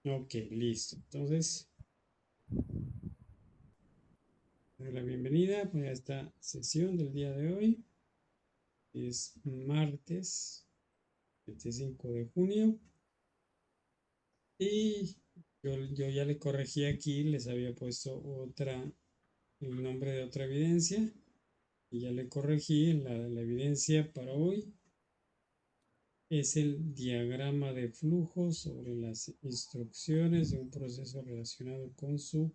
Ok, listo. Entonces, doy la bienvenida pues, a esta sesión del día de hoy. Es martes 25 de junio. Y yo ya le corregí aquí, les había puesto el nombre de otra evidencia. Y ya le corregí la evidencia para hoy. Es el diagrama de flujo sobre las instrucciones de un proceso relacionado con su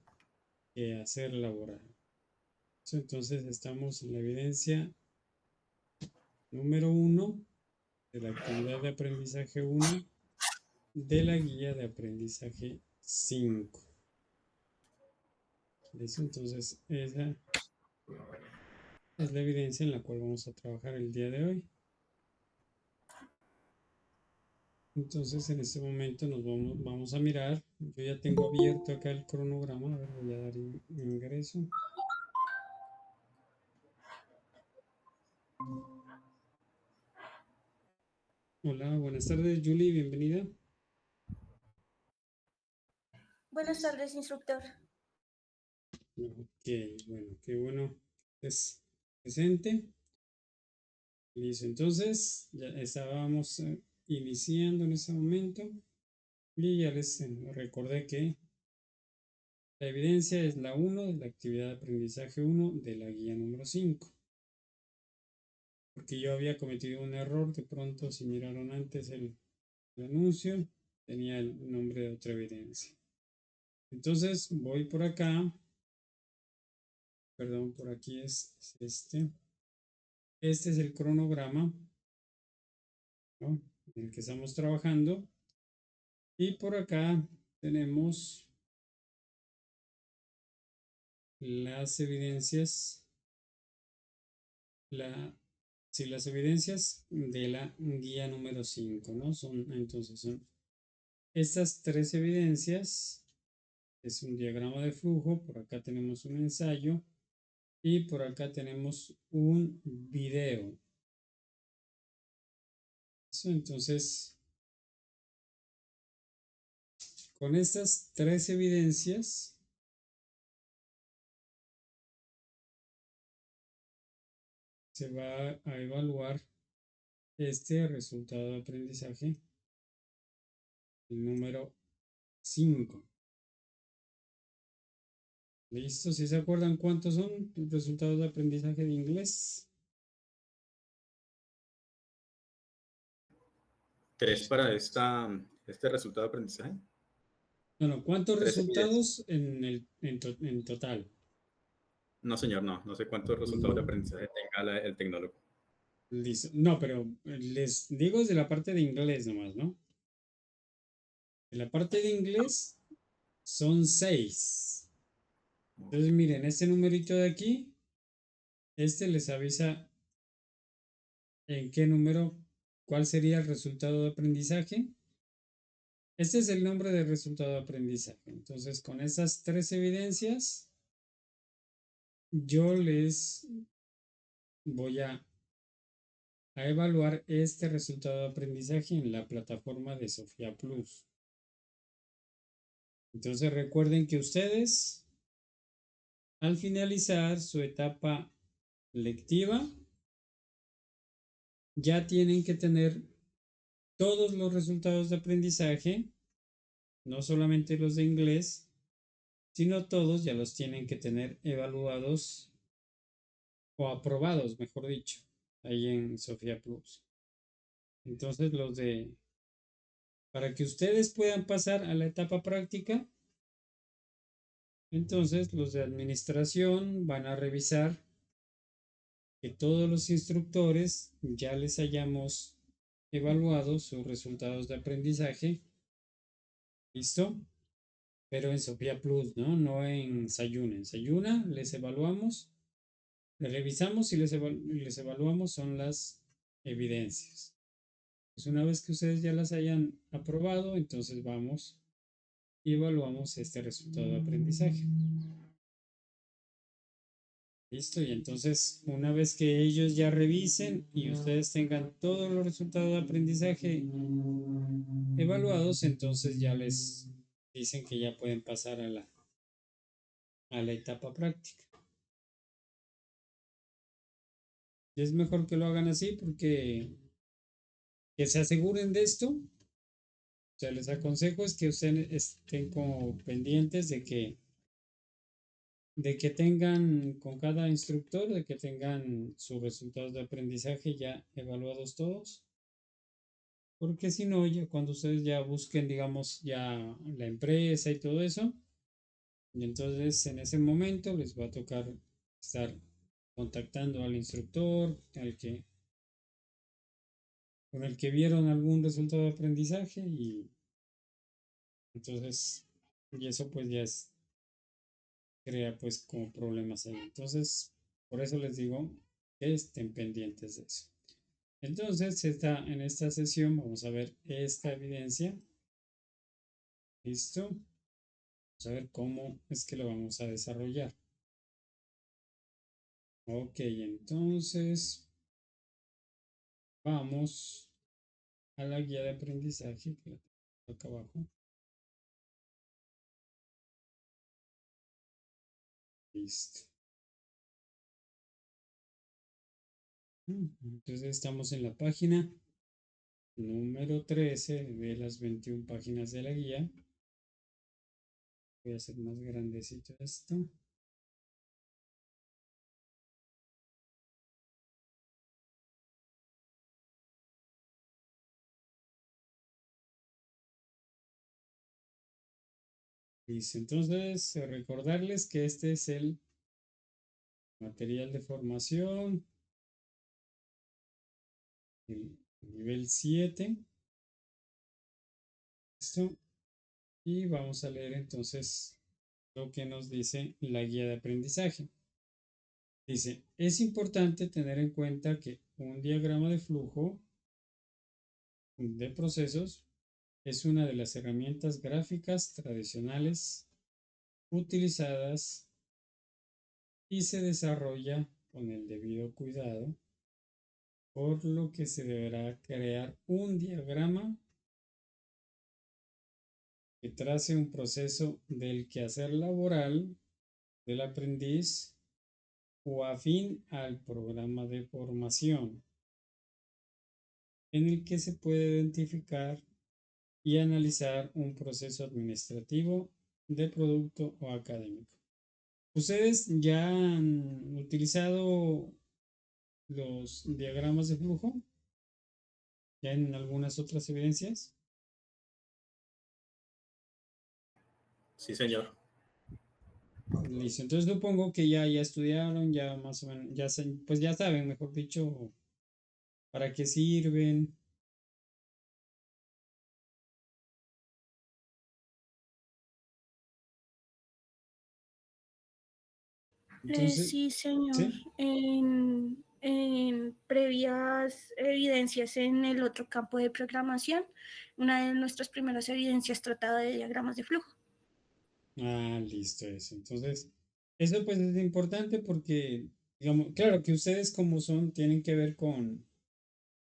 quehacer laboral. Entonces estamos en la evidencia número 1 de la actividad de aprendizaje 1 de la guía de aprendizaje 5. ¿Listo? Entonces esa es la evidencia en la cual vamos a trabajar el día de hoy. Entonces en este momento vamos a mirar. Yo ya tengo abierto acá el cronograma. A ver, voy a dar ingreso. Hola, buenas tardes, Julie, bienvenida. Buenas tardes, instructor. Ok, bueno, qué bueno que es presente. Listo, entonces ya estábamos iniciando en ese momento y ya les recordé que la evidencia es la 1 de la actividad de aprendizaje 1 de la guía número 5. Porque yo había cometido un error, de pronto si miraron antes el anuncio, tenía el nombre de otra evidencia. Entonces voy por acá, perdón, por aquí es este. Este es el cronograma, ¿no?, en el que estamos trabajando. Y por acá tenemos las evidencias, las evidencias de la guía número 5, ¿no? Entonces son estas tres evidencias. Es un diagrama de flujo, por acá tenemos un ensayo y por acá tenemos un video. Entonces, con estas tres evidencias se va a evaluar este resultado de aprendizaje, el número 5. ¿Listo? ¿Si se acuerdan cuántos son los resultados de aprendizaje de inglés? Tres para este resultado de aprendizaje. Bueno, ¿cuántos Tres evidencias. resultados en total? No, señor, no sé cuántos resultados de Mm, aprendizaje tenga el tecnólogo. Listo. No, pero les digo de la parte de inglés nomás, ¿no? En la parte de inglés son 6. Entonces, miren, este numerito de aquí, este les avisa en qué número, cuál sería el resultado de aprendizaje. Este es el nombre del resultado de aprendizaje. Entonces, con esas tres evidencias, yo les voy a evaluar este resultado de aprendizaje en la plataforma de Sofía Plus. Entonces, recuerden que ustedes, al finalizar su etapa lectiva, ya tienen que tener todos los resultados de aprendizaje, no solamente los de inglés, sino todos ya los tienen que tener evaluados o aprobados, mejor dicho, ahí en Sofía Plus. Entonces, para que ustedes puedan pasar a la etapa práctica, entonces los de administración van a revisar que todos los instructores ya les hayamos evaluado sus resultados de aprendizaje. ¿Listo? Pero en Sofía Plus, ¿no? No en Sayuna. En Sayuna les evaluamos, les revisamos y les evaluamos son las evidencias. Pues una vez que ustedes ya las hayan aprobado, entonces vamos y evaluamos este resultado de aprendizaje. Listo, y entonces una vez que ellos ya revisen y ustedes tengan todos los resultados de aprendizaje evaluados, entonces ya les dicen que ya pueden pasar a la etapa práctica. Y es mejor que lo hagan así porque que se aseguren de esto. O sea, les aconsejo es que ustedes estén como pendientes de que tengan con cada instructor, de que tengan sus resultados de aprendizaje ya evaluados todos. Porque si no, ya cuando ustedes ya busquen, digamos, ya la empresa y todo eso, y entonces en ese momento les va a tocar estar contactando al instructor, con el que vieron algún resultado de aprendizaje y entonces, y eso pues ya crea pues como problemas ahí. Entonces, por eso les digo que estén pendientes de eso. Entonces, en esta sesión vamos a ver esta evidencia. ¿Listo? Vamos a ver cómo es que lo vamos a desarrollar. Ok, entonces vamos a la guía de aprendizaje que la tengo acá abajo. Listo. Entonces estamos en la página número 13 de las 21 páginas de la guía. Voy a hacer más grandecito esto. Listo, entonces recordarles que este es el material de formación, el nivel 7. ¿Listo? Y vamos a leer entonces lo que nos dice la guía de aprendizaje. Dice, es importante tener en cuenta que un diagrama de flujo de procesos es una de las herramientas gráficas tradicionales utilizadas y se desarrolla con el debido cuidado, por lo que se deberá crear un diagrama que trace un proceso del quehacer laboral del aprendiz o afín al programa de formación, en el que se puede identificar y analizar un proceso administrativo de producto o académico. ¿Ustedes ya han utilizado los diagramas de flujo? ¿Ya en algunas otras evidencias? Sí, señor. Listo, entonces supongo que ya estudiaron, ya más o menos, pues ya saben, mejor dicho, para qué sirven. Entonces, Sí, señor. ¿sí? En previas evidencias en el otro campo de programación, una de nuestras primeras evidencias trataba de diagramas de flujo. Ah, listo, eso. Entonces, eso pues es importante porque, digamos, claro que ustedes como son, tienen que ver con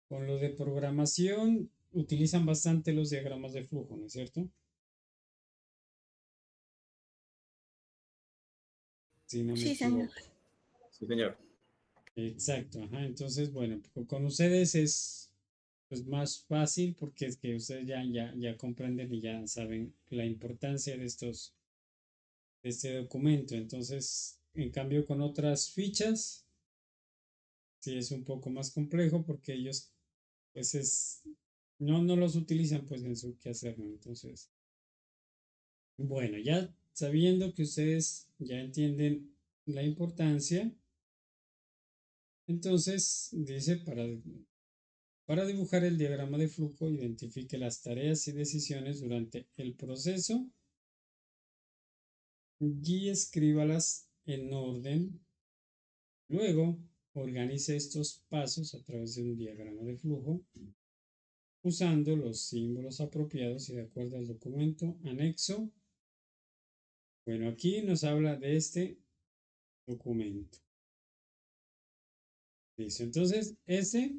lo de programación, utilizan bastante los diagramas de flujo, ¿no es cierto? Si no me Sí, señor. equivoco. Sí, señor. Exacto, ajá. Entonces, bueno, con ustedes es pues más fácil porque es que ustedes ya comprenden y ya saben la importancia de este documento. Entonces, en cambio, con otras fichas, sí es un poco más complejo porque ellos, pues no los utilizan pues en su quehacer, ¿no? Entonces, bueno, ya sabiendo que ustedes ya entienden la importancia, entonces dice para dibujar el diagrama de flujo, identifique las tareas y decisiones durante el proceso y escríbalas en orden. Luego, organice estos pasos a través de un diagrama de flujo usando los símbolos apropiados y de acuerdo al documento anexo. Bueno, aquí nos habla de este documento. Listo. Entonces, ese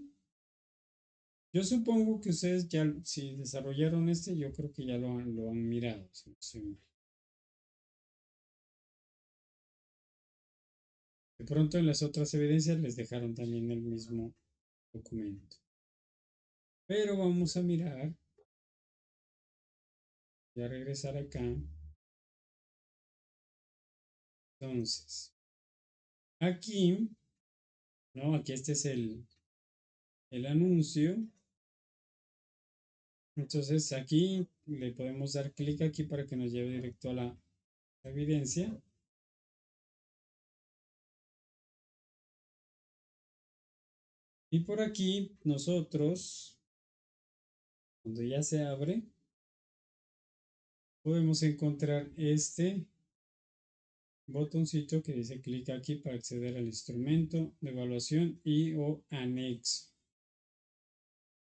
Yo supongo que ustedes ya, si desarrollaron este, yo creo que ya lo han mirado, si no estoy mal. De pronto en las otras evidencias les dejaron también el mismo documento. Pero vamos a mirar, voy a regresar acá. Entonces, aquí, ¿no? Aquí este es el anuncio. Entonces aquí le podemos dar clic aquí para que nos lleve directo a la evidencia. Y por aquí nosotros, cuando ya se abre, podemos encontrar este botoncito que dice clic aquí para acceder al instrumento de evaluación y o anexo.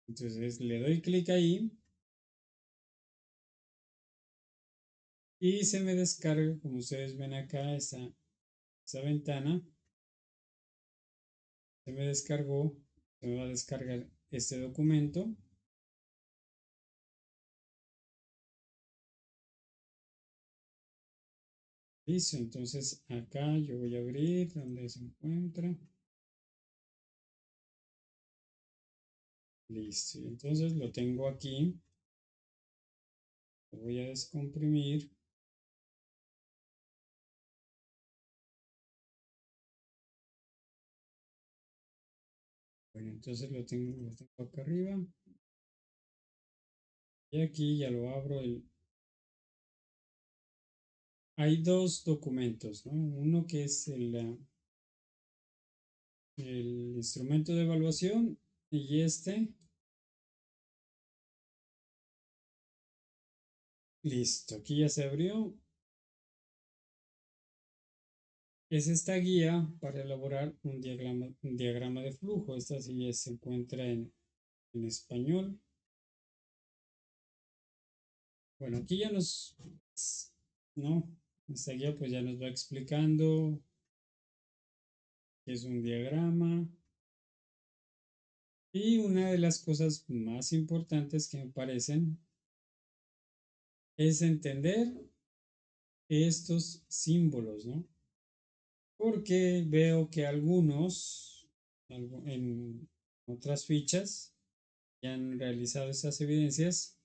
Entonces le doy clic ahí y se me descarga, como ustedes ven acá, esa ventana. Se me descargó, se me va a descargar este documento. Listo, entonces acá yo voy a abrir donde se encuentra. Listo, entonces lo tengo aquí. Lo voy a descomprimir. Bueno, entonces lo tengo acá arriba. Y aquí ya lo abro. Hay dos documentos, ¿no? Uno que es el instrumento de evaluación y este. Listo, aquí ya se abrió. Es esta guía para elaborar un diagrama de flujo. Esta sí ya se encuentra en español. Bueno, aquí ya ¿no? Esta guía pues ya nos va explicando qué es un diagrama. Y una de las cosas más importantes que me parecen es entender estos símbolos, ¿no? Porque veo que en otras fichas que han realizado estas evidencias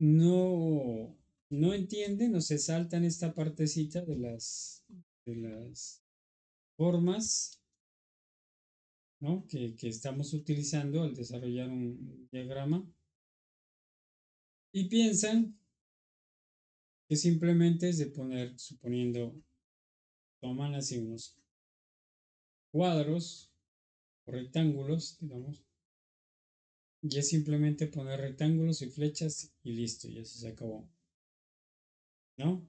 no, no entienden o se saltan esta partecita de las formas, ¿no? que estamos utilizando al desarrollar un diagrama y piensan que simplemente es de poner, suponiendo, toman así unos cuadros o rectángulos, digamos, y es simplemente poner rectángulos y flechas y listo, y eso se acabó, ¿no?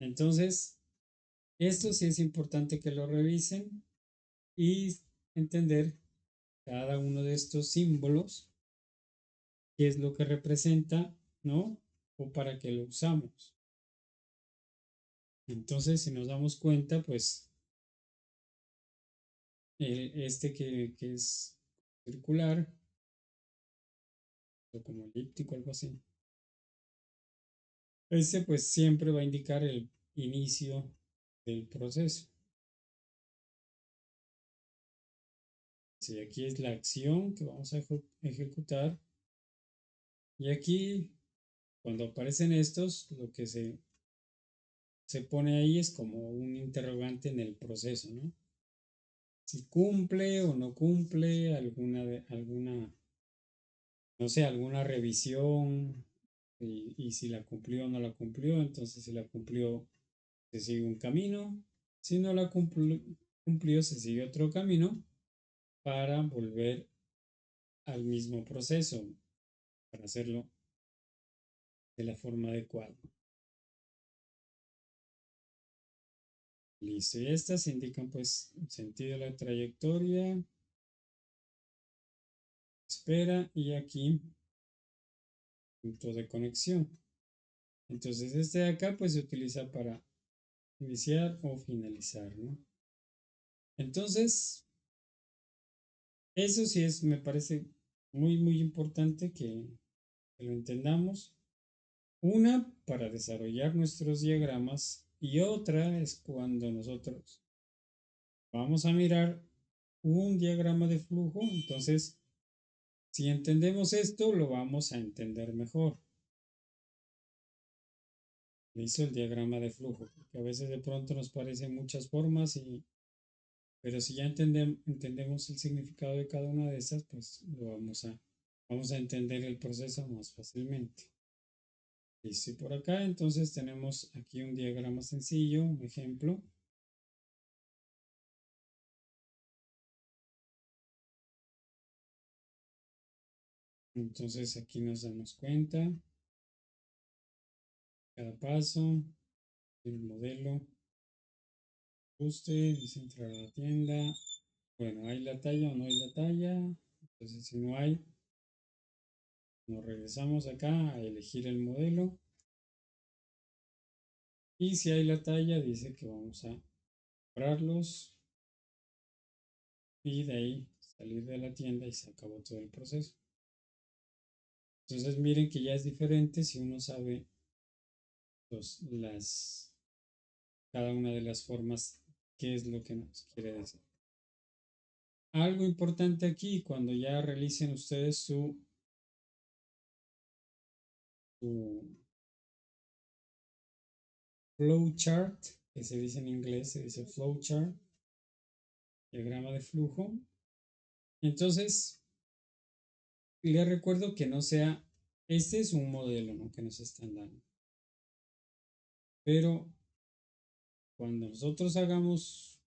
Entonces, esto sí es importante que lo revisen y entender cada uno de estos símbolos, qué es lo que representa, ¿no? O para qué lo usamos. Entonces, si nos damos cuenta, pues este que es circular o como elíptico, algo así, este pues siempre va a indicar el inicio del proceso. Si aquí es la acción que vamos a ejecutar y aquí cuando aparecen estos, lo que se pone ahí es como un interrogante en el proceso, ¿no? Si cumple o no cumple no sé, alguna revisión y si la cumplió o no la cumplió, entonces si la cumplió se sigue un camino, si no la cumplió se sigue otro camino para volver al mismo proceso, para hacerlo de la forma adecuada. Listo, y estas indican pues el sentido de la trayectoria, espera y aquí punto de conexión. Entonces este de acá pues se utiliza para iniciar o finalizar, ¿no? Entonces, eso sí me parece muy importante que lo entendamos. Una para desarrollar nuestros diagramas y otra es cuando nosotros vamos a mirar un diagrama de flujo. Entonces, si entendemos esto, lo vamos a entender mejor. Hizo el diagrama de flujo, porque a veces de pronto nos parecen muchas formas, pero si ya entendemos el significado de cada una de esas, pues vamos a entender el proceso más fácilmente. Listo, y por acá entonces tenemos aquí un diagrama sencillo, un ejemplo. Entonces aquí nos damos cuenta, cada paso, el modelo, ajuste, dice entrar a la tienda. Bueno, ¿hay la talla o no hay la talla? Entonces si no hay, nos regresamos acá a elegir el modelo. Y si hay la talla, dice que vamos a comprarlos y de ahí salir de la tienda y se acabó todo el proceso. Entonces miren que ya es diferente si uno sabe cada una de las formas, qué es lo que nos quiere decir. Algo importante aquí, cuando ya realicen ustedes su flowchart, que se dice en inglés, se dice flowchart, diagrama de flujo. Entonces, les recuerdo que no sea, este es un modelo, ¿no?, que nos están dando. Pero cuando nosotros hagamos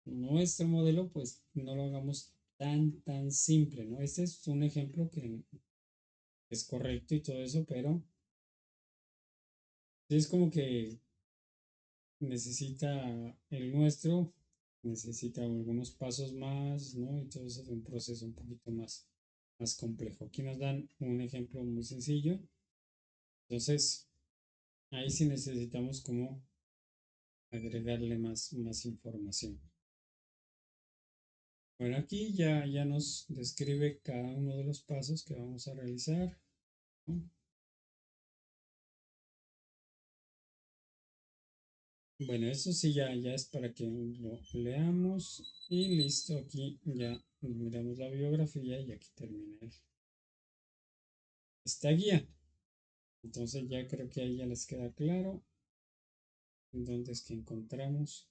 nuestro modelo, pues no lo hagamos tan simple, ¿no? Este es un ejemplo que es correcto y todo eso, pero es como que necesita el nuestro, necesita algunos pasos más, ¿no? Y todo eso es un proceso un poquito más complejo. Aquí nos dan un ejemplo muy sencillo. Entonces, ahí sí necesitamos como agregarle más información. Bueno, aquí ya nos describe cada uno de los pasos que vamos a realizar, ¿no? Bueno, eso sí ya es para que lo leamos y listo. Aquí ya miramos la biografía y aquí termina esta guía. Entonces ya creo que ahí ya les queda claro en dónde es que encontramos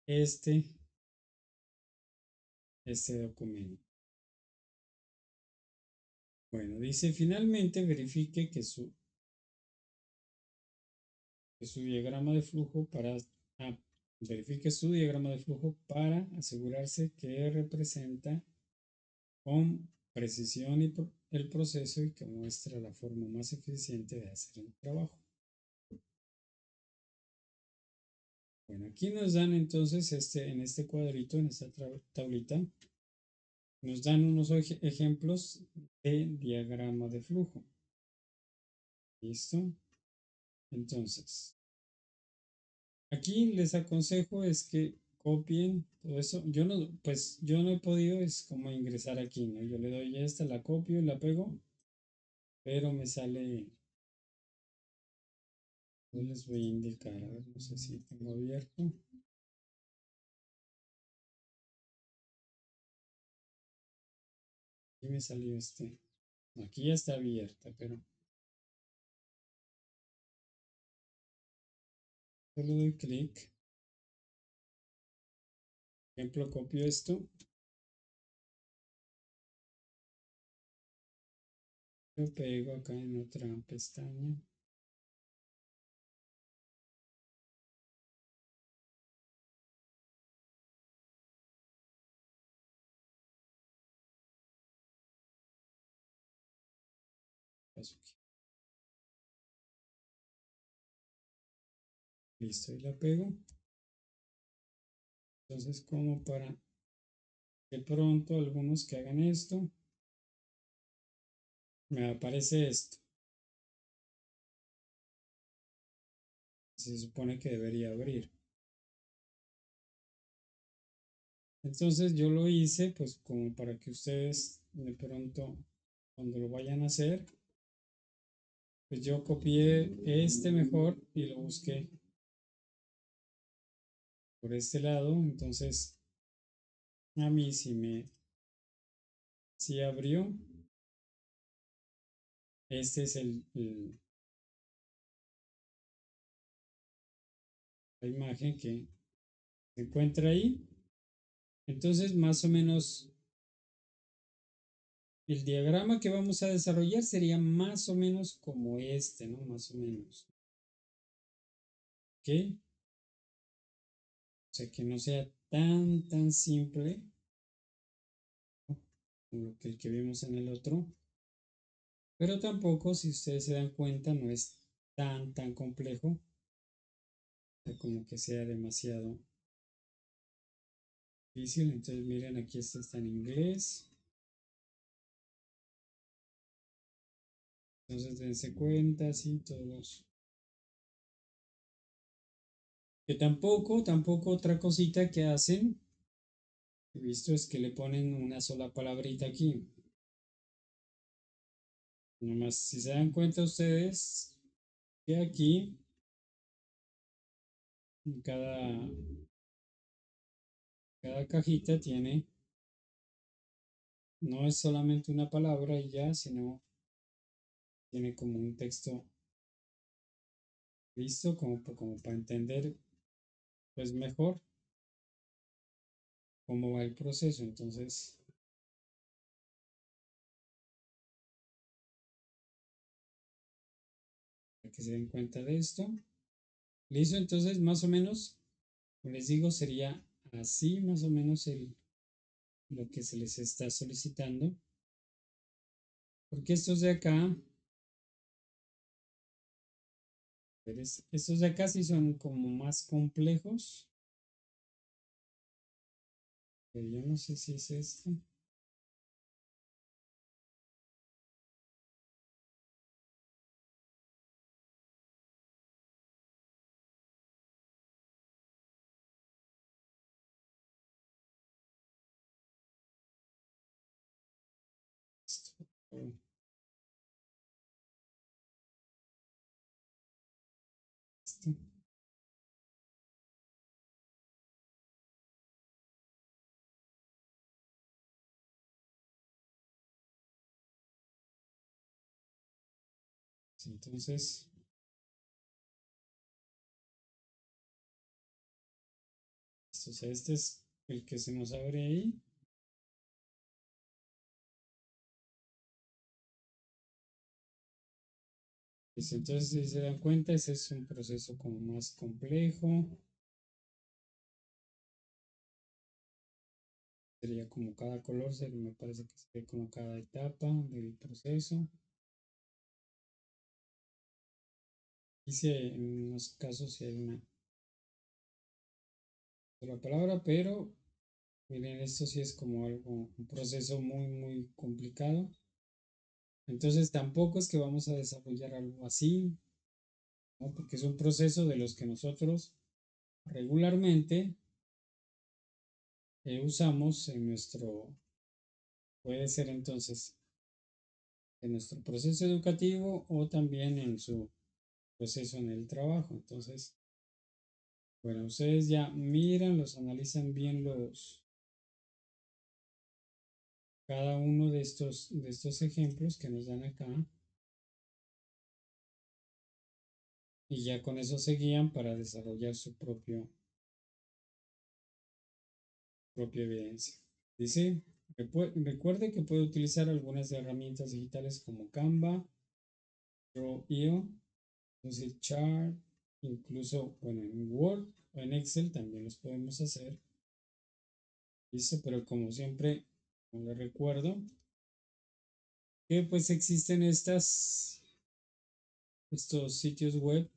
este documento. Bueno, dice finalmente verifique que su diagrama de flujo verifique su diagrama de flujo para asegurarse que representa con precisión el proceso y que muestra la forma más eficiente de hacer el trabajo. Bueno, aquí nos dan entonces en este cuadrito, en esta tablita, nos dan unos ejemplos de diagrama de flujo. ¿Listo? Entonces, aquí les aconsejo es que copien todo eso. Yo no he podido, es como ingresar aquí, ¿no? Yo le doy esta, la copio y la pego, pero me sale, no les voy a indicar, a ver, no sé si tengo abierto. Aquí me salió aquí ya está abierta, pero solo doy clic. Por ejemplo, copio esto, lo pego acá en otra pestaña. Paso aquí. Listo, y la pego. Entonces, como para de pronto algunos que hagan esto, me aparece esto. Se supone que debería abrir. Entonces yo lo hice pues como para que ustedes de pronto cuando lo vayan a hacer, pues yo copié este mejor y lo busqué por este lado. Entonces a mí sí abrió. Este es la imagen que se encuentra ahí. Entonces más o menos el diagrama que vamos a desarrollar sería más o menos como este, ¿no? Más o menos. ¿Ok? O sea, que no sea tan simple como el que vimos en el otro. Pero tampoco, si ustedes se dan cuenta, no es tan complejo. O sea, como que sea demasiado difícil. Entonces, miren, aquí este está en inglés. Entonces, dense cuenta, sí, todos. Que tampoco otra cosita que hacen, he visto, es que le ponen una sola palabrita aquí. Nomás, si se dan cuenta ustedes, que aquí, en cada cajita tiene, no es solamente una palabra y ya, sino tiene como un texto listo, como para entender pues mejor cómo va el proceso. Entonces, para que se den cuenta de esto. Listo, entonces más o menos, como les digo, sería así más o menos lo que se les está solicitando. Porque estos de acá, estos de acá sí son como más complejos. Pero yo no sé si es este. Oh, este. Sí, entonces, o sea, este es el que se nos abre ahí. Pues entonces, si se dan cuenta, ese es un proceso como más complejo. Sería como cada color, me parece que sería como cada etapa del proceso. Dice en unos casos si hay una sola palabra, pero miren, esto sí es como algo, un proceso muy complicado. Entonces tampoco es que vamos a desarrollar algo así, ¿no? Porque es un proceso de los que nosotros regularmente usamos en puede ser entonces en nuestro proceso educativo o también en su proceso en el trabajo. Entonces, bueno, ustedes ya miran, los analizan bien cada uno de estos ejemplos que nos dan acá y ya con eso se guían para desarrollar su propia evidencia. Dice, recuerde que puede utilizar algunas herramientas digitales como Canva, Draw.io, entonces Chart, incluso, bueno, en Word o en Excel también los podemos hacer. Listo, pero como siempre, no les recuerdo que pues existen estos sitios web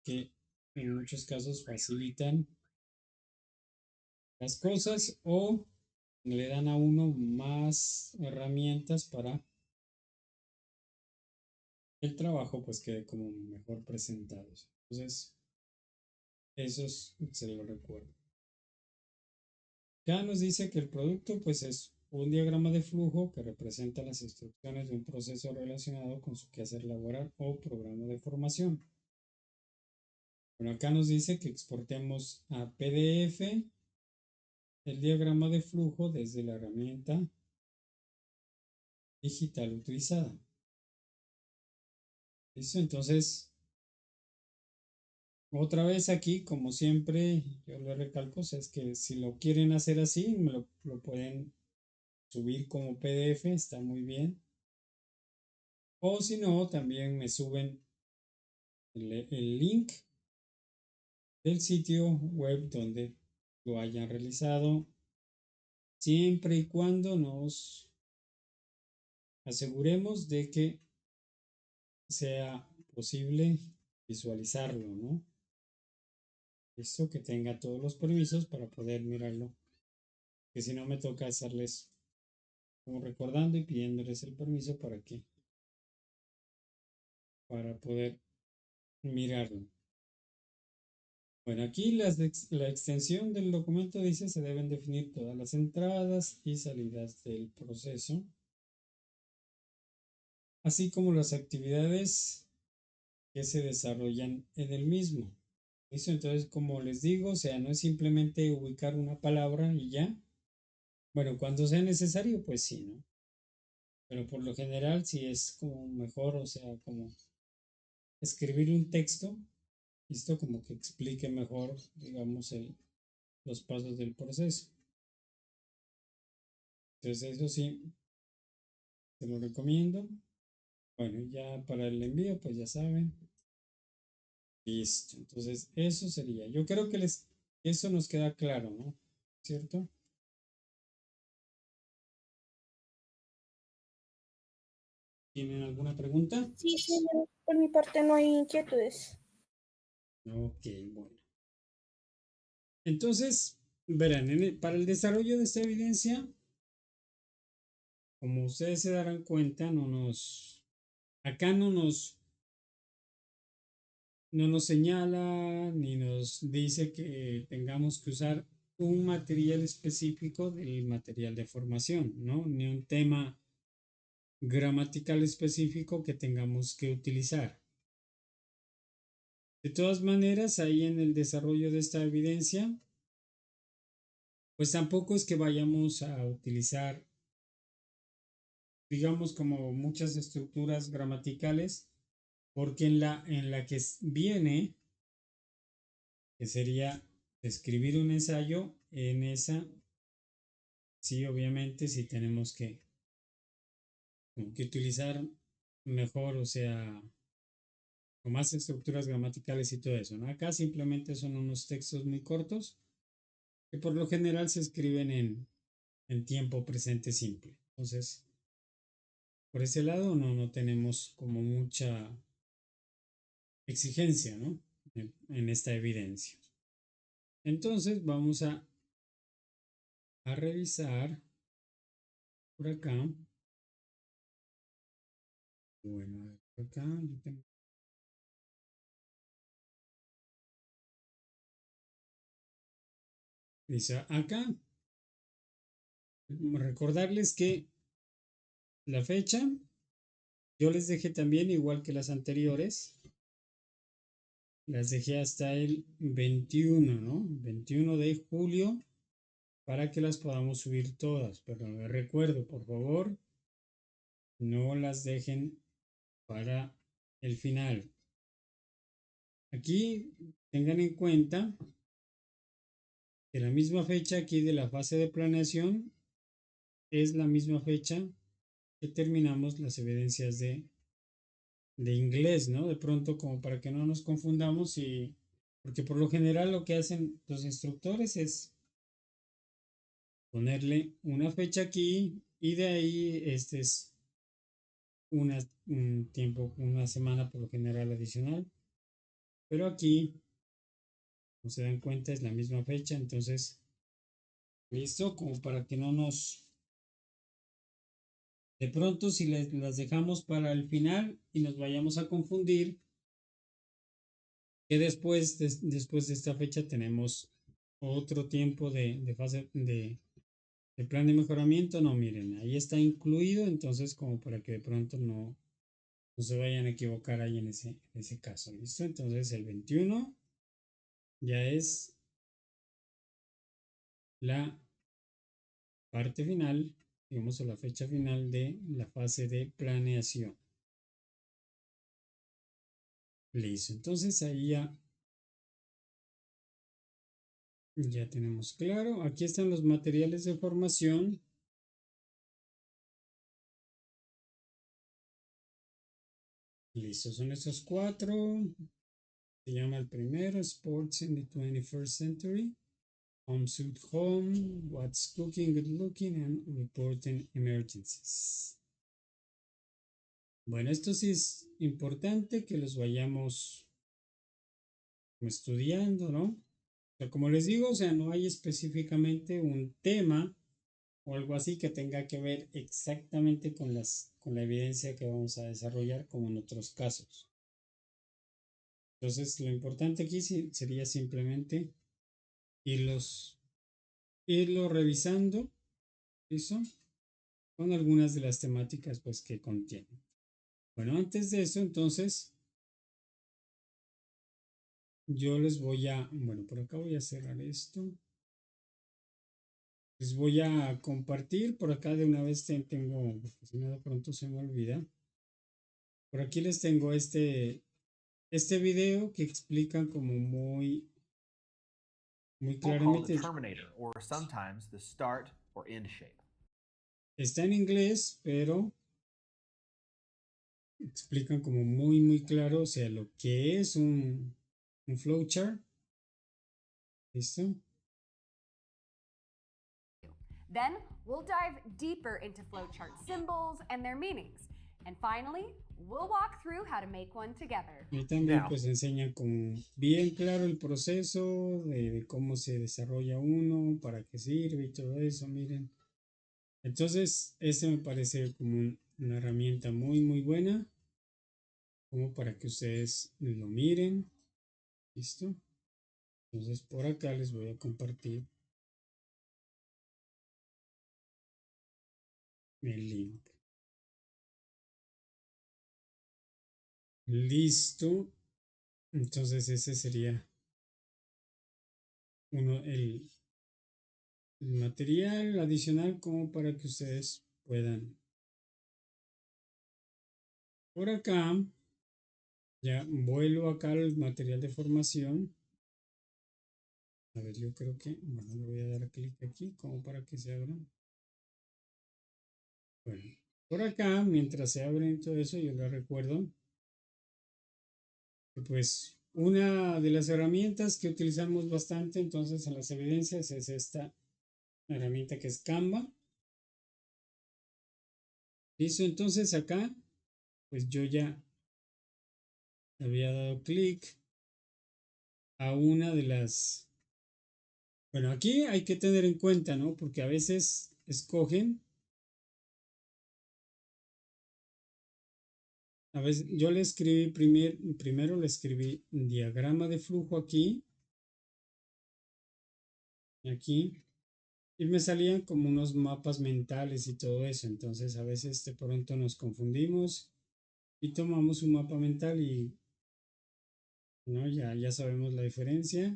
que en muchos casos facilitan las cosas o le dan a uno más herramientas para el trabajo pues quede como mejor presentados. Entonces, se lo recuerdo. Ya nos dice que el producto pues es un diagrama de flujo que representa las instrucciones de un proceso relacionado con su quehacer laboral o programa de formación. Bueno, acá nos dice que exportemos a PDF el diagrama de flujo desde la herramienta digital utilizada. ¿Listo? Entonces, otra vez aquí, como siempre, yo le recalco, o sea, es que si lo quieren hacer así, me lo pueden subir como PDF, está muy bien. O si no, también me suben el link del sitio web donde lo hayan realizado, siempre y cuando nos aseguremos de que sea posible visualizarlo, ¿no? Esto que tenga todos los permisos para poder mirarlo, que si no me toca hacerles como recordando y pidiéndoles el permiso para poder mirarlo. Bueno, aquí la extensión del documento dice se deben definir todas las entradas y salidas del proceso, así como las actividades que se desarrollan en el mismo. ¿Listo? Entonces, como les digo, o sea, no es simplemente ubicar una palabra y ya. Bueno, cuando sea necesario, pues sí, ¿no? Pero por lo general sí es como mejor, o sea, como escribir un texto, ¿listo? Como que explique mejor, digamos, los pasos del proceso. Entonces, eso sí, te lo recomiendo. Bueno, ya para el envío, pues ya saben. Listo. Entonces, eso sería. Yo creo que eso nos queda claro, ¿no? ¿Cierto? ¿Tienen alguna pregunta? Sí, señor. Por mi parte no hay inquietudes. Ok, bueno. Entonces, verán, para el desarrollo de esta evidencia, como ustedes se darán cuenta, acá no nos señala ni nos dice que tengamos que usar un material específico del material de formación, ¿no? Ni un tema gramatical específico que tengamos que utilizar. De todas maneras, ahí en el desarrollo de esta evidencia, pues tampoco es que vayamos a utilizar, digamos, como muchas estructuras gramaticales, porque en la que viene, que sería escribir un ensayo, en esa, sí, obviamente, sí tenemos como que utilizar mejor, o sea, con más estructuras gramaticales y todo eso, ¿no? Acá simplemente son unos textos muy cortos que por lo general se escriben en tiempo presente simple. Entonces, por ese lado no tenemos como mucha exigencia, ¿no? En esta evidencia. Entonces, vamos a revisar por acá. Bueno, a ver, por acá yo tengo. Dice acá, recordarles que la fecha yo les dejé también, igual que las anteriores, las dejé hasta el 21, ¿no? 21 de julio para que las podamos subir todas. Pero les recuerdo, por favor, no las dejen para el final. Aquí tengan en cuenta que la misma fecha aquí de la fase de planeación es la misma fecha que terminamos las evidencias de inglés, ¿no? De pronto, como para que no nos confundamos porque por lo general lo que hacen los instructores es ponerle una fecha aquí y de ahí este es un tiempo, una semana por lo general adicional. Pero aquí, como se dan cuenta, es la misma fecha, entonces, listo, como para que no nos. De pronto, si las dejamos para el final y nos vayamos a confundir, que después de esta fecha tenemos otro tiempo de fase El plan de mejoramiento, no, miren, ahí está incluido, entonces como para que de pronto no se vayan a equivocar ahí en ese caso, ¿listo? Entonces el 21 ya es la parte final, digamos, o la fecha final de la fase de planeación. Listo, entonces ahí ya tenemos claro. Aquí están los materiales de formación. Listo, son estos 4. Se llama el primero, Sports in the 21st Century. Home Sweet Home, What's Cooking, Good Looking, and Reporting Emergencies. Bueno, esto sí es importante que los vayamos estudiando, ¿no? O sea, como les digo, o sea, no hay específicamente un tema o algo así que tenga que ver exactamente con la evidencia que vamos a desarrollar, como en otros casos. Entonces, lo importante aquí sería simplemente irlo revisando, ¿listo? Con algunas de las temáticas pues que contienen. Bueno, antes de eso, entonces, yo les voy bueno, por acá voy a cerrar esto. Les voy a compartir, por acá de una vez tengo, porque si no de pronto se me olvida. Por aquí les tengo este video que explica como muy We'll call it claramente. the terminator, or sometimes the start or end shape. Está en inglés, pero explican como muy claro, o sea, lo que es un flowchart. ¿Listo? Then we'll dive deeper into flowchart symbols and their meanings. And finally, we'll walk through how to make one together. Y también Now, pues enseñan como bien claro el proceso de cómo se desarrolla uno, para qué sirve y todo eso, miren. Entonces, este me parece como una herramienta muy buena, como para que ustedes lo miren. ¿Listo? Entonces, por acá les voy a compartir el link. Listo. Entonces, ese sería el material adicional como para que ustedes puedan. Por acá, ya vuelvo acá al material de formación. A ver, yo creo que, bueno, le voy a dar clic aquí como para que se abra. Bueno, por acá, mientras se abren todo eso, yo les recuerdo que pues una de las herramientas que utilizamos bastante entonces en las evidencias es esta herramienta que es Canva. Listo, entonces acá, pues yo ya había dado clic a una de las. Bueno, aquí hay que tener en cuenta, ¿no? Porque a veces escogen. A veces yo le escribí primero le escribí diagrama de flujo aquí, y me salían como unos mapas mentales y todo eso. Entonces a veces de pronto nos confundimos y tomamos un mapa mental y no, ya sabemos la diferencia.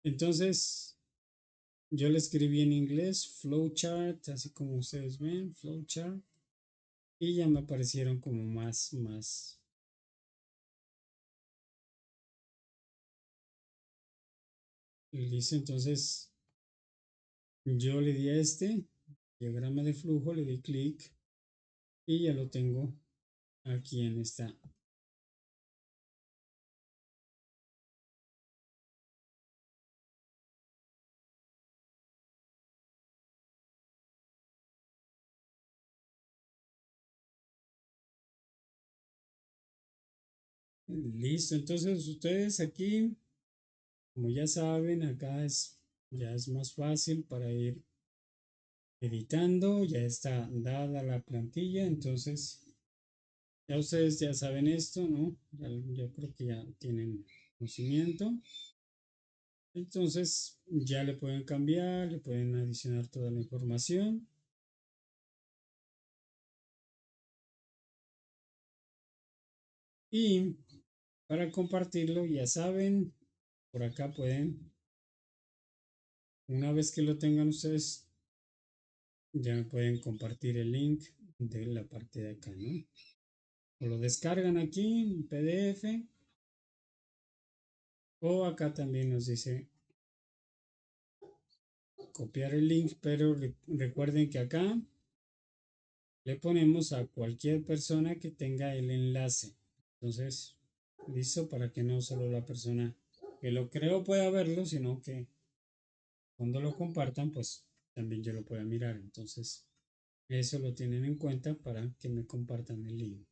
Entonces yo le escribí en inglés flowchart, así como ustedes ven, flowchart, y ya me aparecieron como más. Listo, entonces yo le di a este diagrama de flujo, le di clic y ya lo tengo aquí en esta. Listo, entonces ustedes aquí, como ya saben, acá ya es más fácil para ir editando, ya está dada la plantilla, entonces ya ustedes ya saben esto, ¿no? Ya creo que ya tienen conocimiento. Entonces ya le pueden cambiar, le pueden adicionar toda la información. Y para compartirlo, ya saben, por acá pueden, una vez que lo tengan ustedes, ya me pueden compartir el link de la parte de acá, ¿no? O lo descargan aquí en PDF, o acá también nos dice copiar el link, pero recuerden que acá le ponemos a cualquier persona que tenga el enlace. Entonces, listo, para que no solo la persona que lo creó pueda verlo, sino que cuando lo compartan, pues también yo lo pueda mirar. Entonces, eso lo tienen en cuenta para que me compartan el link.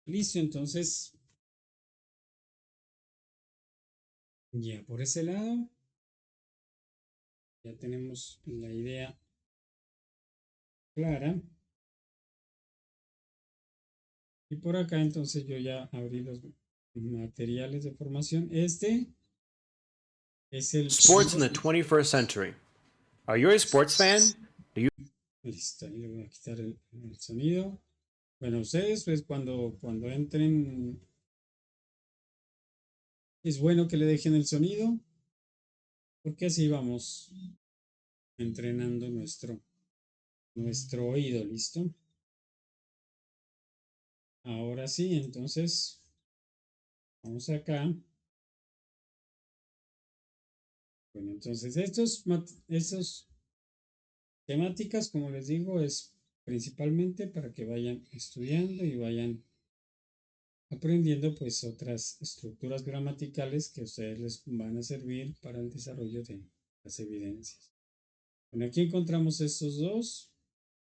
Listo, entonces, ya por ese lado, ya tenemos la idea clara. Y por acá, entonces, yo ya abrí los materiales de formación. Este es el... Sports in the 21st century. Are you a sports fan? Listo, ahí le voy a quitar el sonido. Bueno, ustedes, pues cuando entren, es bueno que le dejen el sonido, porque así vamos entrenando nuestro oído, ¿listo? Ahora sí, entonces, vamos acá. Bueno, entonces, estos temáticas, como les digo, es principalmente para que vayan estudiando y vayan aprendiendo pues otras estructuras gramaticales que a ustedes les van a servir para el desarrollo de las evidencias. Bueno, aquí encontramos estos dos,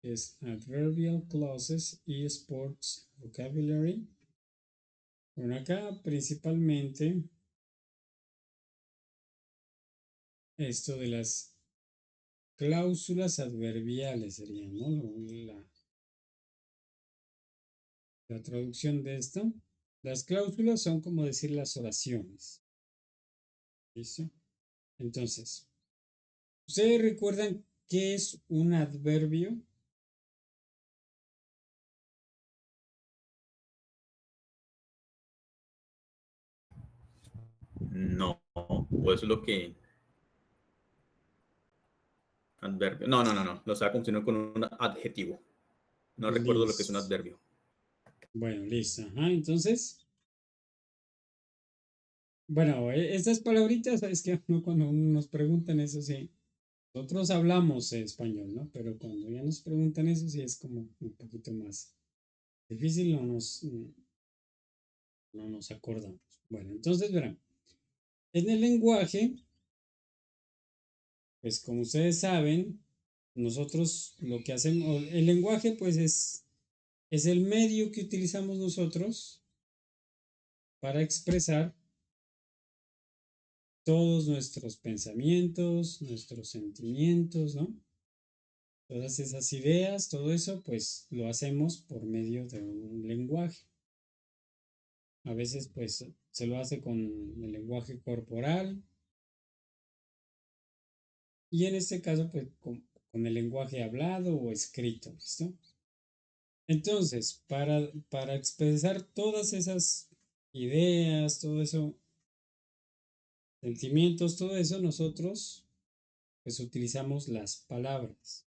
que es Adverbial Clauses y Sports Vocabulary. Bueno, acá principalmente esto de las cláusulas adverbiales sería, ¿no? La traducción de esto. Las cláusulas son como decir las oraciones. ¿Listo? Entonces, ¿ustedes recuerdan qué es un adverbio? No, o eso es lo que... Adverbio. No. Lo estaba confundiendo con un adjetivo. No recuerdo lo que es un Listo. adverbio. Bueno, listo. Ajá, entonces, bueno, estas palabritas, es que cuando nos preguntan eso, sí, nosotros hablamos español, ¿no? Pero cuando ya nos preguntan eso, sí es como un poquito más difícil, no nos acordamos. Bueno, entonces, verán, en el lenguaje, pues como ustedes saben, nosotros lo que hacemos, el lenguaje, pues es el medio que utilizamos nosotros para expresar todos nuestros pensamientos, nuestros sentimientos, ¿no? Todas esas ideas, todo eso, pues lo hacemos por medio de un lenguaje. A veces, pues, se lo hace con el lenguaje corporal y en este caso, pues, con el lenguaje hablado o escrito, ¿listo? Entonces, para expresar todas esas ideas, todo eso, sentimientos, todo eso, nosotros, pues, utilizamos las palabras.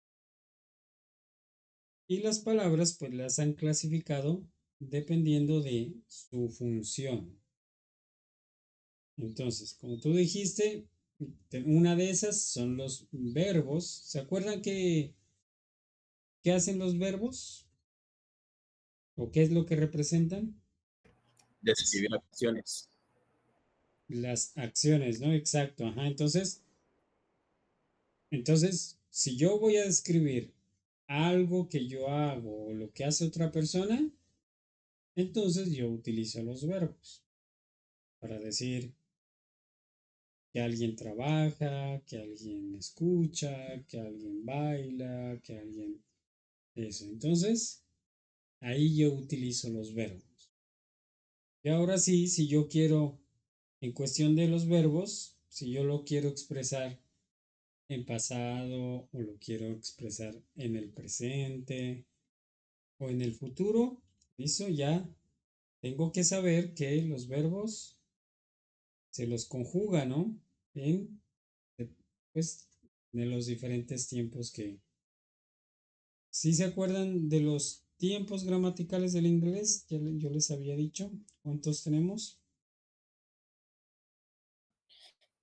Y las palabras pues las han clasificado dependiendo de su función. Entonces, como tú dijiste, una de esas son los verbos. ¿Se acuerdan qué hacen los verbos? ¿O qué es lo que representan? Describir acciones. Las acciones, ¿no? Exacto. Ajá. Entonces, si yo voy a describir algo que yo hago o lo que hace otra persona, entonces yo utilizo los verbos para decir que alguien trabaja, que alguien escucha, que alguien baila, que alguien... Eso. Entonces, ahí yo utilizo los verbos. Y ahora sí, si yo quiero En cuestión de los verbos, si yo lo quiero expresar en pasado o lo quiero expresar en el presente o en el futuro, listo, ya tengo que saber que los verbos se los conjuga, ¿no? Pues, de los diferentes tiempos que... ¿Sí se acuerdan de los tiempos gramaticales del inglés? Yo les había dicho. ¿Cuántos tenemos?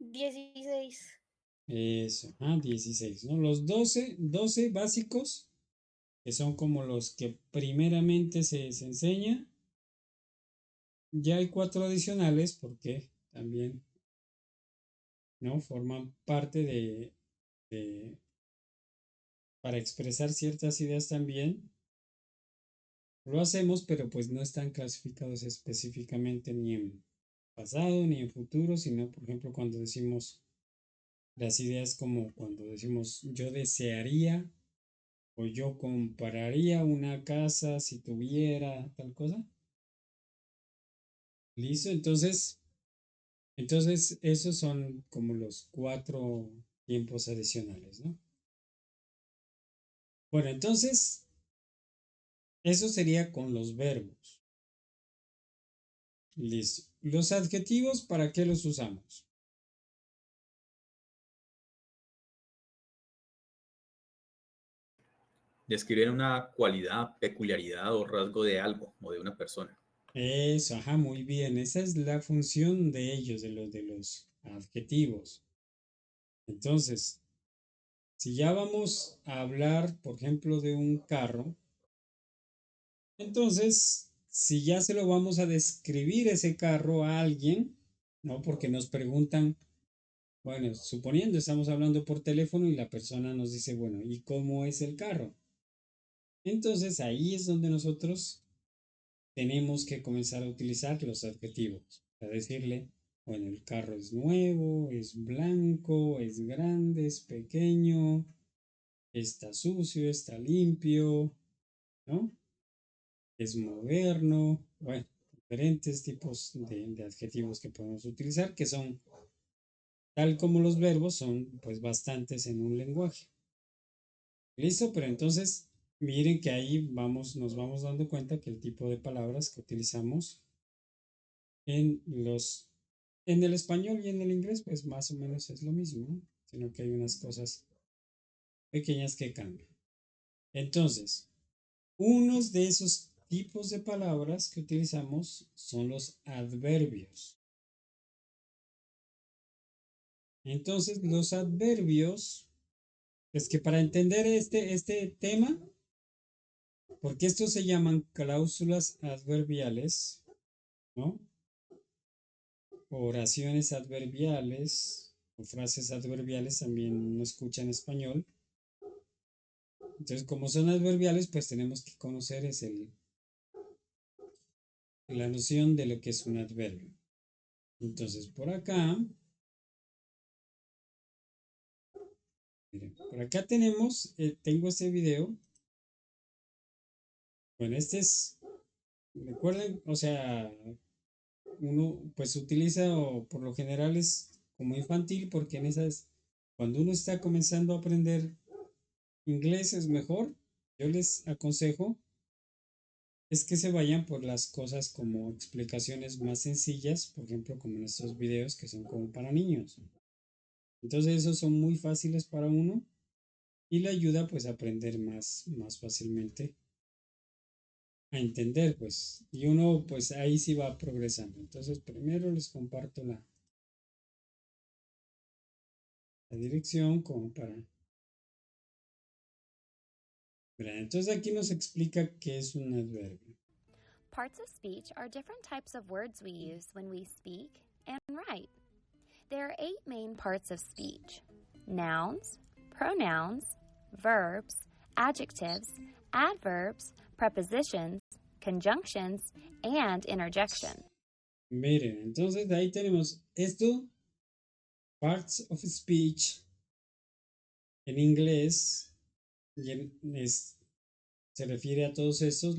16. Eso, 16, ¿no? Los 12 básicos, que son como los que primeramente se enseña. Ya hay 4 adicionales porque también, ¿no? Forman parte para expresar ciertas ideas también. Lo hacemos, pero pues no están clasificados específicamente ni en pasado ni en futuro, sino, por ejemplo, cuando decimos las ideas como cuando decimos yo desearía o yo compraría una casa si tuviera tal cosa. ¿Listo? Entonces esos son como los 4 tiempos adicionales, ¿no? Bueno, entonces, eso sería con los verbos. Listo. Los adjetivos, ¿para qué los usamos? Describir una cualidad, peculiaridad o rasgo de algo o de una persona. Eso, muy bien. Esa es la función de ellos, de los adjetivos. Entonces, si ya vamos a hablar, por ejemplo, de un carro, entonces, si ya se lo vamos a describir ese carro a alguien, ¿no? Porque nos preguntan, bueno, suponiendo estamos hablando por teléfono y la persona nos dice, bueno, ¿y cómo es el carro? Entonces ahí es donde nosotros tenemos que comenzar a utilizar los adjetivos, para decirle, bueno, el carro es nuevo, es blanco, es grande, es pequeño, está sucio, está limpio, ¿no? Es moderno, bueno, diferentes tipos de adjetivos que podemos utilizar, que son, tal como los verbos, son pues bastantes en un lenguaje. ¿Listo? Pero entonces, miren que ahí nos vamos dando cuenta que el tipo de palabras que utilizamos en el español y en el inglés, pues más o menos es lo mismo, ¿no? Sino que hay unas cosas pequeñas que cambian. Entonces, unos de esos tipos de palabras que utilizamos son los adverbios. Entonces, los adverbios, es que para entender este tema, porque estos se llaman cláusulas adverbiales, ¿no? Oraciones adverbiales o frases adverbiales también uno escucha en español. Entonces, como son adverbiales, pues tenemos que conocer la noción de lo que es un adverbio. Entonces, por acá, miren, por acá tengo este video. Bueno, recuerden, o sea, uno pues utiliza o por lo general es como infantil porque cuando uno está comenzando a aprender inglés es mejor. Yo les aconsejo es que se vayan por las cosas como explicaciones más sencillas, por ejemplo, como en estos videos que son como para niños. Entonces esos son muy fáciles para uno y le ayuda pues a aprender más fácilmente, a entender pues, y uno pues ahí sí va progresando. Entonces primero les comparto la dirección como para... Verán, entonces aquí nos explica qué es un adverbio. Parts of speech are different types of words we use when we speak and write. There are 8 main parts of speech: nouns, pronouns, verbs, adjectives, adverbs, prepositions, conjunctions, and interjection. Miren, entonces ahí tenemos esto, parts of speech en inglés, se refiere a todos estos,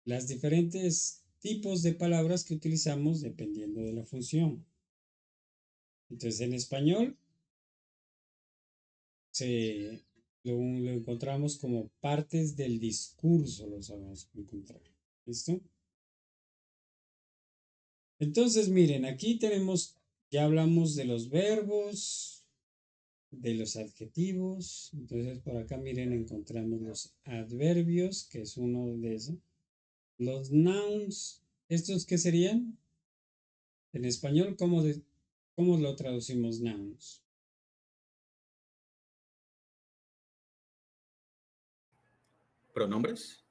las diferentes tipos de palabras que utilizamos dependiendo de la función. Entonces, en español lo encontramos como partes del discurso, lo sabemos encontrar. ¿Listo? Entonces, miren, aquí ya hablamos de los verbos, de los adjetivos. Entonces, por acá, miren, encontramos los adverbios, que es uno de esos. Los nouns, ¿estos qué serían? En español, ¿cómo lo traducimos nouns? ¿Pronombres?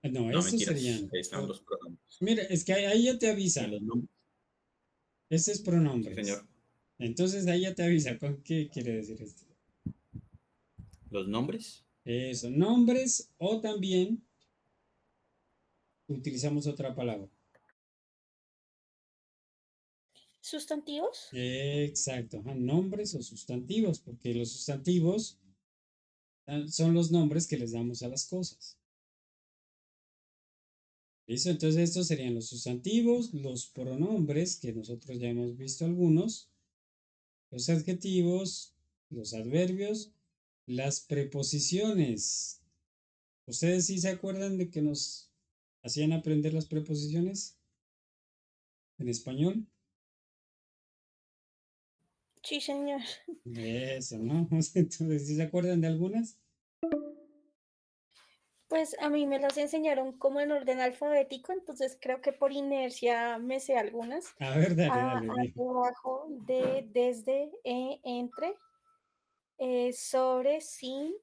No, No, estos mentiras. serían. Ahí están los pronombres. Mira, es que ahí ya te Y avisa. los nombres. Este es Sí, pronombres. señor. Entonces ahí ya te avisa. ¿Con qué quiere decir esto? Los nombres. Eso, nombres o también utilizamos otra palabra. ¿Sustantivos? Exacto, nombres o sustantivos, porque los sustantivos son los nombres que les damos a las cosas. ¿Listo? Entonces estos serían los sustantivos, los pronombres, que nosotros ya hemos visto algunos, los adjetivos, los adverbios, las preposiciones. ¿Ustedes sí se acuerdan de que nos hacían aprender las preposiciones en español? Sí, señor. Eso, ¿no? Entonces, ¿sí se acuerdan de algunas? Pues a mí me las enseñaron como en orden alfabético, entonces creo que por inercia me sé algunas. A ver, dale, Abajo, de, desde, entre, sobre, sin,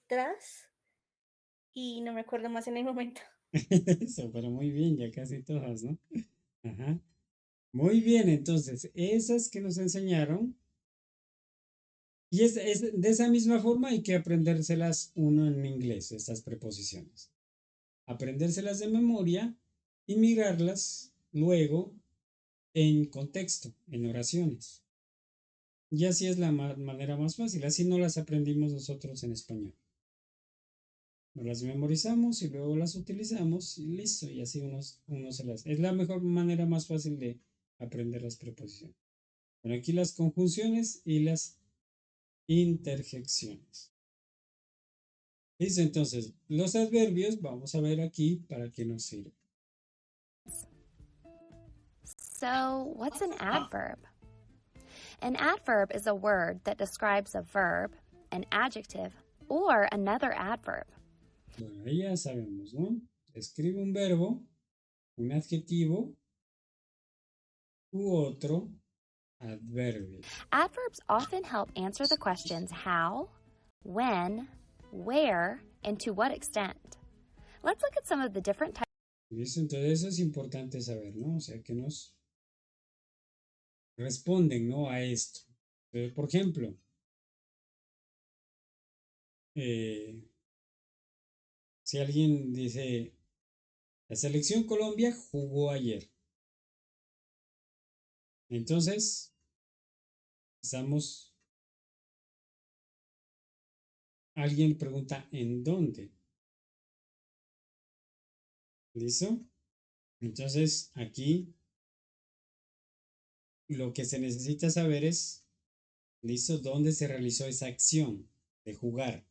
tras, y no me acuerdo más en el momento. Eso, pero muy bien, ya casi todas, ¿no? Ajá. Muy bien, entonces, esas que nos enseñaron, y de esa misma forma hay que aprendérselas uno en inglés, estas preposiciones. Aprendérselas de memoria y mirarlas luego en contexto, en oraciones. Y así es la manera más fácil, así no las aprendimos nosotros en español. Nos las memorizamos y luego las utilizamos y listo, y así uno se las... Es la mejor manera más fácil de aprender las preposiciones. Bueno, aquí las conjunciones y las interjecciones. Listo, entonces, los adverbios, vamos a ver aquí para qué nos sirve. So, what's an adverb? An adverb is a word that describes a verb, an adjective, or another adverb. Bueno, ahí ya sabemos, ¿no? Escribe un verbo, un adjetivo u otro adverbio. Adverbs often help answer the questions how, when, where, and to what extent. Let's look at some of the different types. ¿Listo? Entonces eso es importante saber, ¿no? O sea, que nos responden, ¿no? A esto. Entonces, por ejemplo, si alguien dice, la selección Colombia jugó ayer. Entonces, alguien pregunta, ¿en dónde? ¿Listo? Entonces, aquí lo que se necesita saber es, ¿listo? ¿Dónde se realizó esa acción de jugar?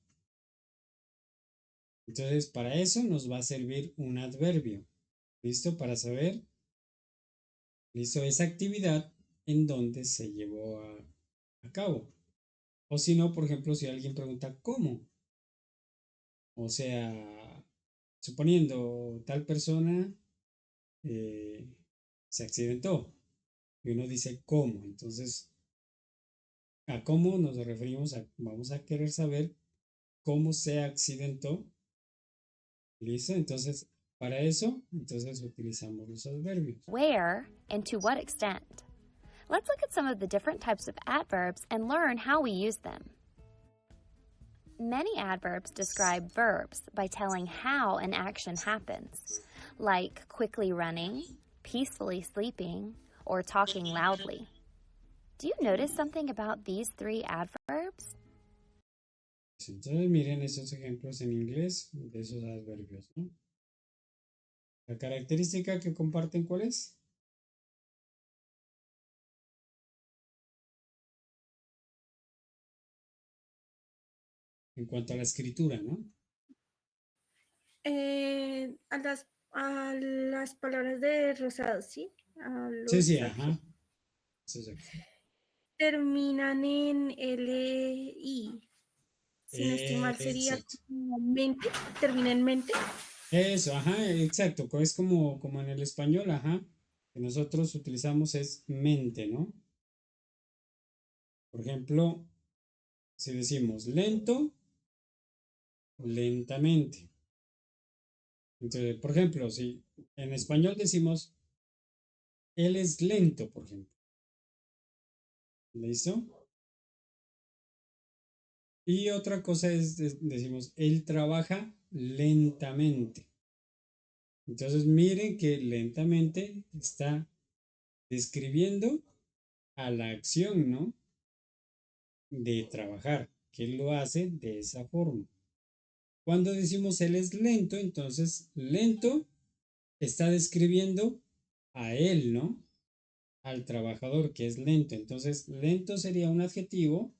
Entonces, para eso nos va a servir un adverbio. ¿Listo? Para saber, ¿listo? Esa actividad en donde se llevó a cabo. O si no, por ejemplo, si alguien pregunta, ¿cómo? O sea, suponiendo tal persona se accidentó y uno dice, ¿cómo? Entonces, ¿a cómo nos referimos? Vamos a querer saber cómo se accidentó. ¿Listo? Entonces, para eso, entonces utilizamos los adverbios. Where and to what extent. Let's look at some of the different types of adverbs and learn how we use them. Many adverbs describe verbs by telling how an action happens, like quickly running, peacefully sleeping, or talking loudly. Do you notice something about these three adverbs? Entonces, miren esos ejemplos en inglés de esos adverbios, ¿no? La característica que comparten, ¿cuál es? En cuanto a la escritura, ¿no? A las palabras de Rosado, ¿sí? A Sí, los sí, adjetivos. ajá. Sí, exacto. Terminan en LI. Si no estoy mal, sería Exacto. como mente, termina en mente. Eso, ajá, exacto. Es como en el español, ajá, que nosotros utilizamos es mente, ¿no? Por ejemplo, si decimos lento, lentamente. Entonces, por ejemplo, si en español decimos él es lento, por ejemplo. ¿Listo? Y otra cosa es, decimos, él trabaja lentamente. Entonces, miren que lentamente está describiendo a la acción, ¿no? De trabajar, que él lo hace de esa forma. Cuando decimos él es lento, entonces lento está describiendo a él, ¿no? Al trabajador que es lento. Entonces, lento sería un adjetivo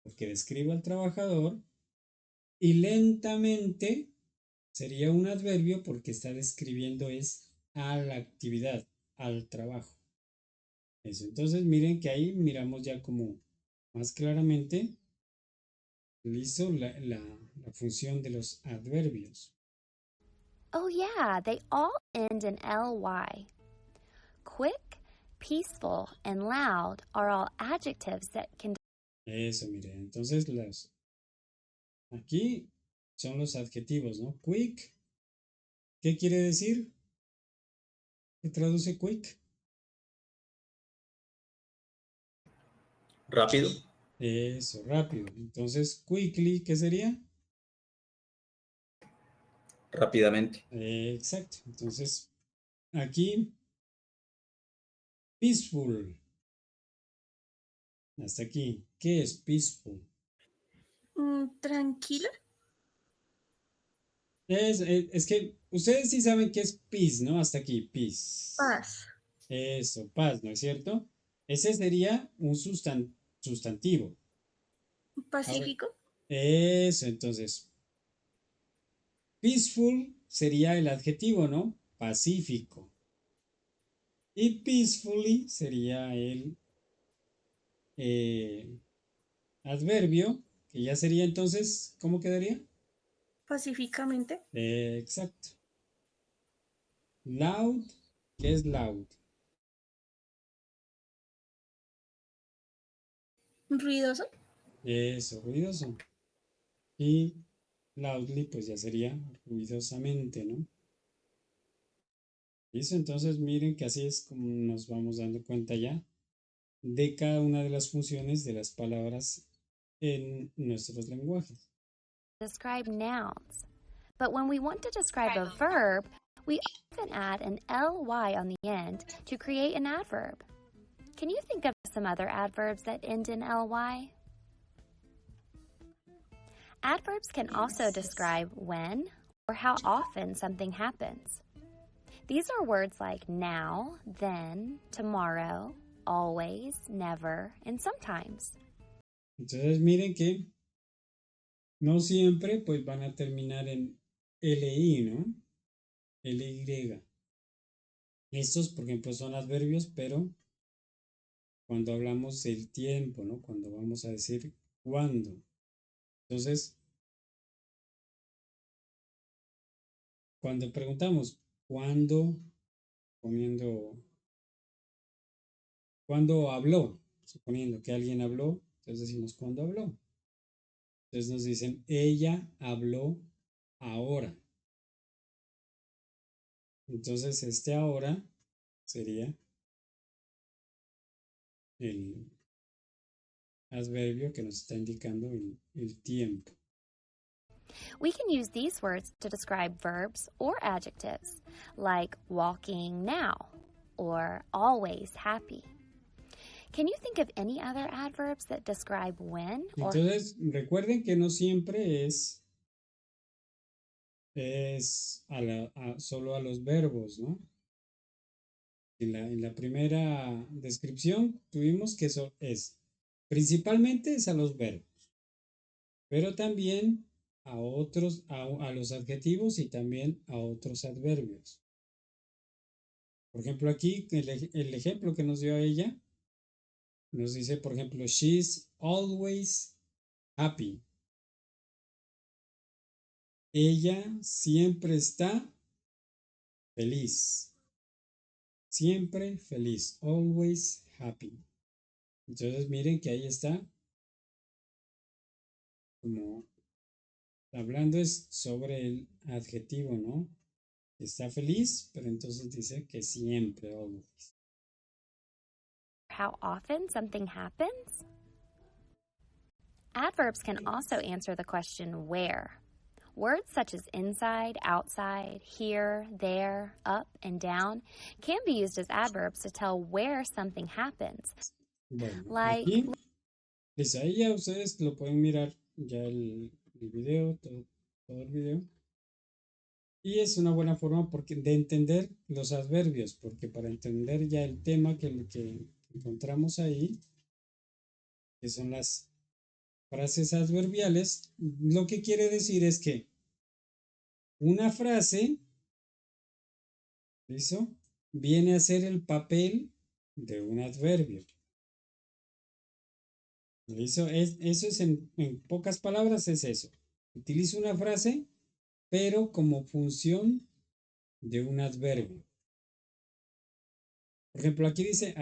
porque describe al trabajador y lentamente sería un adverbio porque está describiendo es a la actividad, al trabajo. Eso. Entonces, miren que ahí miramos ya como más claramente, listo, la función de los adverbios. Oh, yeah, they all end in ly. Quick, peaceful, and loud are all adjectives that can Eso, miren. Entonces, aquí son los adjetivos, ¿no? Quick, ¿qué quiere decir? ¿Qué traduce quick? Rápido. Eso, rápido. Entonces, quickly, ¿qué sería? Rápidamente. Exacto. Entonces, aquí, peaceful. Hasta aquí. ¿Qué es peaceful? Tranquila. Es que ustedes sí saben qué es peace, ¿no? Hasta aquí, peace. Paz. Eso, paz, ¿no es cierto? Ese sería un sustantivo. Ahora, Pacífico. eso, entonces, peaceful sería el adjetivo, ¿no? Pacífico. Y peacefully sería el adverbio, que ya sería entonces, ¿cómo quedaría? Pacíficamente. Exacto. Loud, ¿qué es loud? Ruidoso. Eso, ruidoso. Y loudly, pues ya sería ruidosamente, ¿no? ¿Listo? Entonces miren que así es como nos vamos dando cuenta ya de cada una de las funciones de las palabras en nuestros lenguajes. describe nouns. But when we want to describe a verb, we often add an ly on the end to create an adverb. Can you think of some other adverbs that end in ly? Adverbs can also describe when or how often something happens. These are words like now, then, tomorrow, always, never, and sometimes. Entonces miren que no siempre pues van a terminar en li, ¿no? ly. Estos, por ejemplo, son adverbios, pero cuando hablamos del tiempo, ¿no? Cuando vamos a decir cuándo. Entonces, cuando preguntamos cuándo, poniendo, cuándo habló, suponiendo que alguien habló, entonces decimos cuándo habló. Entonces nos dicen, ella habló ahora. Entonces, este ahora sería el adverbio que nos está indicando el tiempo. We can use these words to describe verbs or adjectives, like walking now or always happy. Can you think of any other adverbs that describe when or Entonces, recuerden que no siempre es es solo a los verbos, ¿no? En la primera descripción tuvimos que eso es, principalmente es a los verbos, pero también a otros, a los adjetivos y también a otros adverbios. Por ejemplo, aquí el ejemplo que nos dio ella, nos dice, por ejemplo, she's always happy. Ella siempre está feliz. Siempre feliz. Always happy. Entonces miren que ahí está como hablando es sobre el adjetivo, ¿no? Está feliz, pero entonces dice que siempre, always. How often something happens? Adverbs can also answer the question where. Words such as inside, outside, here, there, up, and down can be used as adverbs to tell where something happens. Bueno, Like, aquí, pues ahí ya ustedes lo pueden mirar ya el video, todo el video. Y es una buena forma de entender los adverbios, porque para entender ya el tema que encontramos ahí, que son las frases adverbiales, lo que quiere decir es que una frase, ¿listo?, viene a ser el papel de un adverbio. ¿Listo? Eso es en pocas palabras es eso. Utiliza una frase, pero como función de un adverbio. Por ejemplo, aquí dice